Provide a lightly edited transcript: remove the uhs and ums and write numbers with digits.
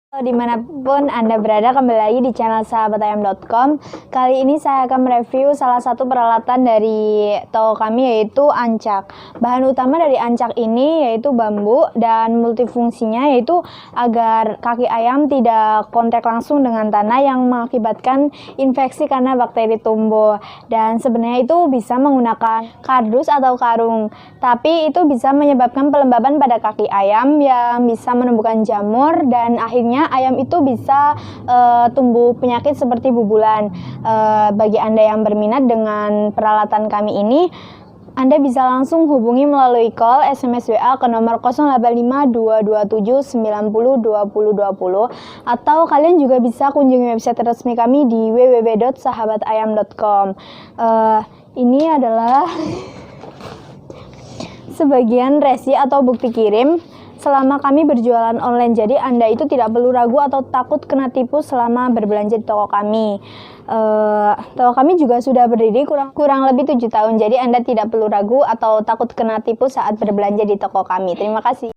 Dimanapun Anda berada, kembali lagi di channel sahabatayam.com. Kali ini saya akan mereview salah satu peralatan dari toko kami, yaitu ancak. Bahan utama dari ancak ini yaitu bambu, dan multifungsinya yaitu agar kaki ayam tidak kontak langsung dengan tanah yang mengakibatkan infeksi karena bakteri tumbuh. Dan sebenarnya itu bisa menggunakan kardus atau karung, tapi itu bisa menyebabkan pelembaban pada kaki ayam yang bisa menumbuhkan jamur, dan akhirnya ayam itu bisa tumbuh penyakit seperti bubulan. Bagi Anda yang berminat dengan peralatan kami ini, Anda bisa langsung hubungi melalui call, SMS, WA ke nomor 085227902020, atau kalian juga bisa kunjungi website resmi kami di www.sahabatayam.com. Ini adalah sebagian resi atau bukti kirim selama kami berjualan online, jadi Anda itu tidak perlu ragu atau takut kena tipu selama berbelanja di toko kami. Toko kami juga sudah berdiri kurang lebih 7 tahun, jadi Anda tidak perlu ragu atau takut kena tipu saat berbelanja di toko kami. Terima kasih.